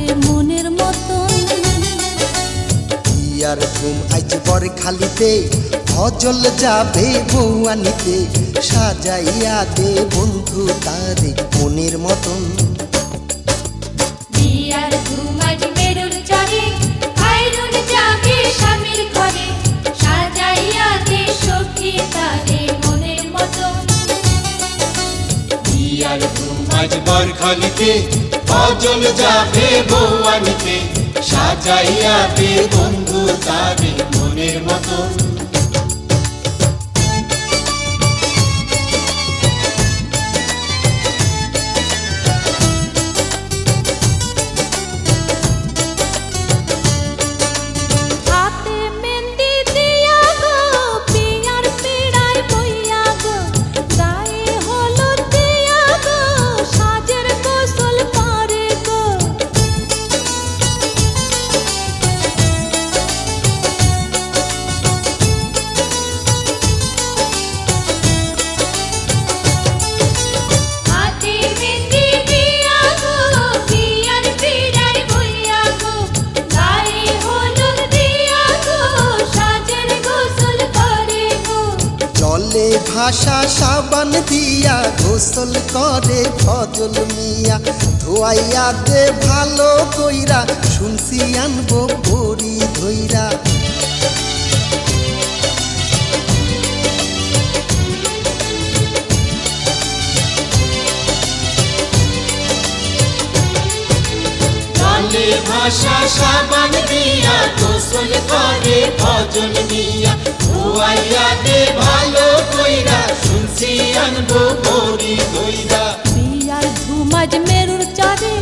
তারে মনের মতন। বিয়ার ঘুম আজ বরখালিতে অজল যাবে বউ আনিতে, সাজাইয়া দে বন্ধু তারে মনের মতন। বিয়ার ঘুম আজ মেরুর চরে, খাইরুন যাবে স্বামীর ঘরে, সাজাইয়া দে সখী তারে মনের মতন। বিয়ার ঘুম আজ বরখালিতে অজল যাবে বউ আনিতে, সাজাইয়া দে বন্ধু তারে মনের মতন। হাতে মেহেন্দি দিয়া গো, বিয়ার পিড়ায় বইয়া গো, গায়ে হলুদ দিয়া গো, সাজের গোসল করে গো। হাতে মেহেন্দি দিয়া গো, বিয়ার পিড়ায় বইয়া গো, গায়ে হলুদ দিয়া গো, সাজের গোসল করে গো। জলে ভাসা সাবান দিয়া গোসল করে ফজল মিয়া, ধোয়াইয়া দে ভালো কইরা, শুনছি আনবো বড়ি ধইরা। জলে ভাসা সাবান দিয়া গোসল করে ফজল মিয়া, ধোয়াইয়া দে ভালো কইরা, শুনছি আনবো বড়ি ধইরা। বিয়ার ঘুম আজ মেরুর চরে,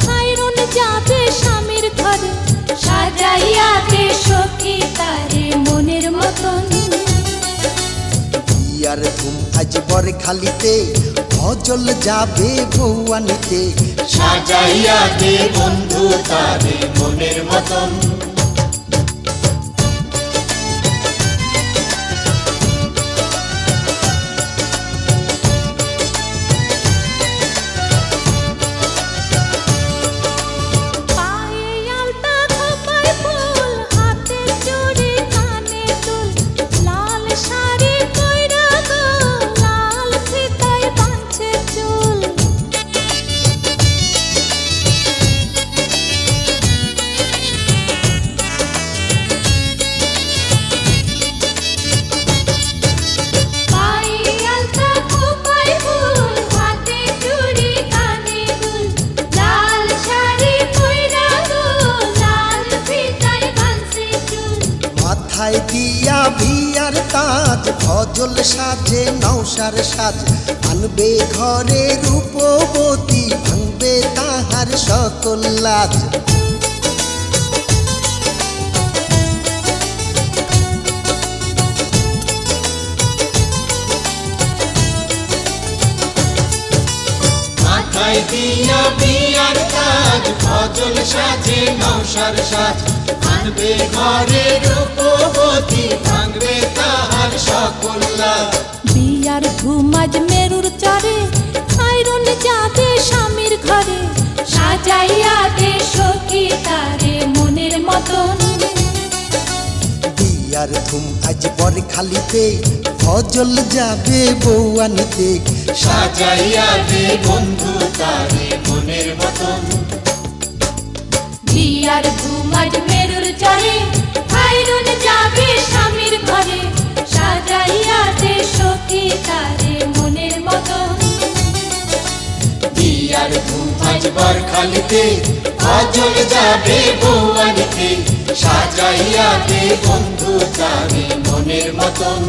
খাইরুন যাবে স্বামীর ঘরে, সাজাইয়া দে সখী তারে মনের মতন। বিয়ার ঘুম আজ বরখালিতে অজল যাবে বউ আনিতে, সাজাইয়া দে বন্ধু তারে মনের মতন। পায়ে আলতা খোপায় ফুল, হাতে চুড়ি কানে দুল, লাল শাড়ি কইরা গো, লাল ফিতায় বাঁধছে চুল। পায়ে আলতা খোপায় ফুল, হাতে চুড়ি কানে দুল, লাল শাড়ি কইরা গো, লাল ফিতায় বাঁধছে চুল। মাথায় দিয়া বিয়ার তাজ, ফজল সাজে নৌসার সাজ, আনবে ঘরে রূপবতী, ভাঙবে তাহার সকল লাজ। মাথায় দিয়া বিয়ার তাজ, ফজল সাজে নৌসার সাজ, আনবে ঘরে রূপবতী, ভাঙবে তাহার সকল লাজ। বিয়ার ঘুম আজ মেরুর চরে, খাইরুন যাবে স্বামীর ঘরে, সাজাইয়া দে সখী তারে মনের মতন। বিয়ার ধুম আজ বরখালিতে ফজল যাবে বউ আনিতে, সাজাইয়া দে বন্ধু তারে মনের মতন। বিয়ার ঘুম আজ মেরুর চরে, খাইরুন যাবে স্বামীর ঘরে, সাজাইয়া দে সখী তারে মনের মতন। বিয়ার ধুম আজ বরখালিতে ফজল যাবে বউ আনিতে, সাজাইয়া দে বন্ধু তারে মনের মতন।